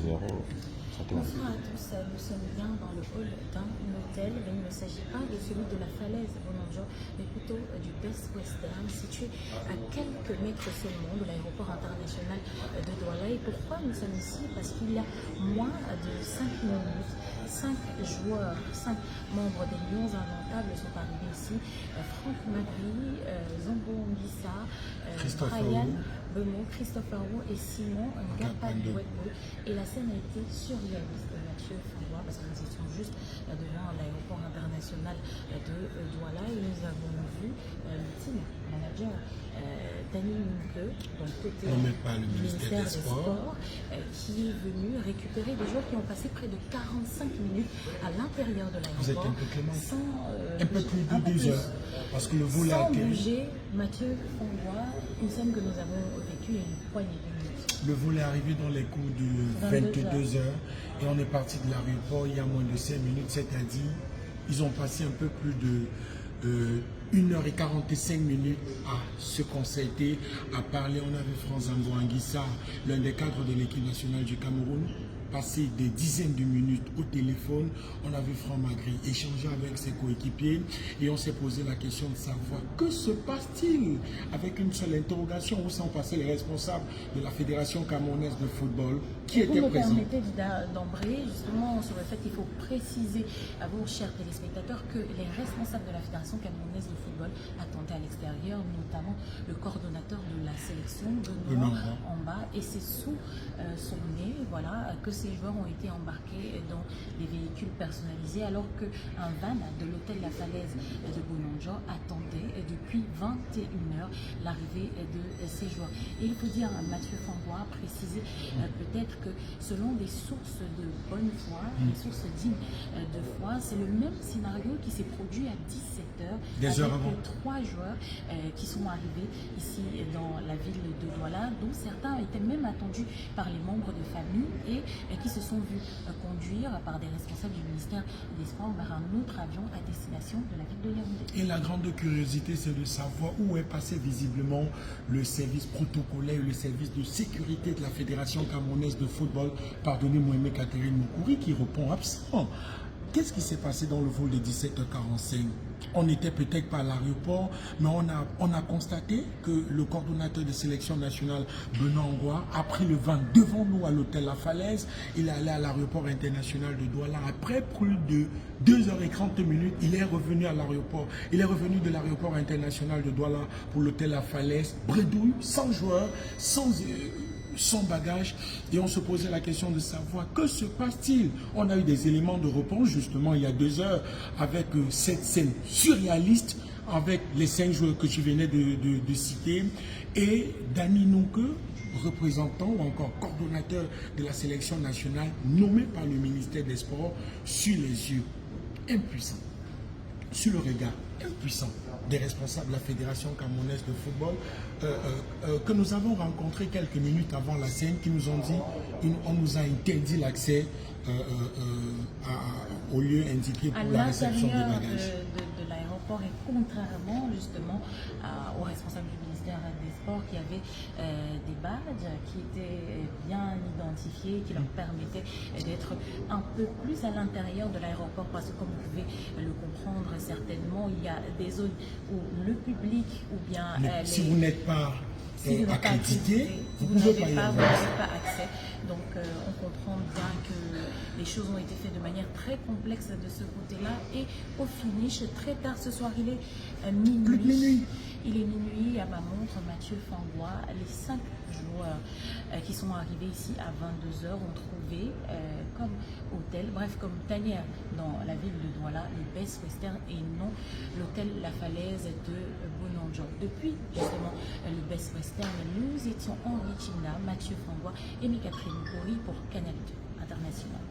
0. Bonsoir à tous, nous sommes bien dans le hall d'un hôtel, mais il ne s'agit pas de celui de la falaise Bonanjo, mais plutôt du Best Western, situé à quelques mètres seulement de l'aéroport international de Douala. Et pourquoi nous sommes ici? Parce qu'il y a moins de 5 minutes, 5 joueurs, 5 membres des Lions Indomptables sont arrivés ici. Franck Magri, Zombo Mbissa, Brian Bemo, Christopher Wu et Simon Ngapandwebe. Et la scène a été surréaliste, Mathieu Fangois, parce que nous étions juste devant l'aéroport international de Douala et nous avons vu le team manager Dani Munke, donc côté du ministère des Sports, qui est venu récupérer des joueurs qui ont passé près de 45 minutes à l'intérieur de l'aéroport. Vous êtes un peu clément. Sans, un peu plus de 2 heures. Parce que le vol a atterri. Sans bouger, Mathieu Fangois, une scène que nous avons vécue une poignée de minutes. Le vol est arrivé dans les coups de 22 heures et on est parti de l'aéroport il y a moins de 5 minutes, c'est-à-dire ils ont passé un peu plus de 1h45 à se concerter, à parler. On avait Franck Anguissa, l'un des cadres de l'équipe nationale du Cameroun, passer des dizaines de minutes au téléphone. On a vu Franck Magri échanger avec ses coéquipiers et on s'est posé la question de savoir que se passe-t-il, avec une seule interrogation où sont passés les responsables de la Fédération camerounaise de football qui étaient présents. Vous me permettez d'embrayer justement sur le fait qu'il faut préciser à vos chers téléspectateurs que les responsables de la Fédération camerounaise de football attendaient à l'extérieur, notamment le coordonnateur de la sélection, Benoît Amba, et c'est sous son nez, voilà, que ces joueurs ont été embarqués dans des véhicules personnalisés alors qu'un van de l'hôtel La Falaise de Bonanjo attendait depuis 21 h l'arrivée de ces joueurs. Et il faut dire, Mathieu Fangois a précisé peut-être que selon des sources de bonne foi, des sources dignes de foi, c'est le même scénario qui s'est produit à 17 h avec 3 joueurs qui sont arrivés ici dans la ville de Douala, dont certains étaient même attendus par les membres de famille et qui se sont vus conduire par des responsables du ministère des Sports vers un autre avion à destination de la ville de Yaoundé. Et la grande curiosité, c'est de savoir où est passé visiblement le service protocolaire, le service de sécurité de la Fédération camerounaise de football, pardonnez-moi, Catherine Moukouri, qui répond absent. Qu'est-ce qui s'est passé dans le vol de 17h45? On n'était peut-être pas à l'aéroport, mais on a constaté que le coordonnateur de sélection nationale, Benoît Amba, a pris le van devant nous à l'hôtel La Falaise. Il est allé à l'aéroport international de Douala. Après plus de 2h30, il est revenu à l'aéroport. Il est revenu de l'aéroport international de Douala pour l'hôtel La Falaise, bredouille, sans joueurs, sans bagage, et on se posait la question de savoir que se passe-t-il. On a eu des éléments de réponse justement il y a 2 heures avec cette scène surréaliste avec les 5 joueurs que tu venais de citer et Dani Munke, représentant ou encore coordonnateur de la sélection nationale nommé par le ministère des Sports, sur les yeux impuissants, sur le regard impuissant des responsables de la Fédération camerounaise de football que nous avons rencontré quelques minutes avant la scène, qui nous ont dit on nous a interdit l'accès au lieu indiqué pour la réception des bagages. De l'aéroport, et contrairement justement aux responsables du ministère des Sports qui avaient des badges qui étaient bien identifiés, qui leur permettaient d'être un peu plus à l'intérieur de l'aéroport, parce que comme vous pouvez le comprendre certainement, il y a des zones où le public ou bien si vous n'êtes pas accrédité, vous n'avez pas accès. Donc on comprend bien que les choses ont été faites de manière très complexe de ce côté-là. Et au finish, très tard ce soir, il est minuit. Il est minuit, à ma montre, Mathieu Fangois, les 5 joueurs qui sont arrivés ici à 22 h ont trouvé comme hôtel, bref, comme tanière dans la ville de Douala, le Best Western et non l'hôtel La Falaise de Bonanjo. Depuis justement le Best Western, nous étions Henri China, Mathieu Fangois et Catherine Moukouri pour Canal 2 International.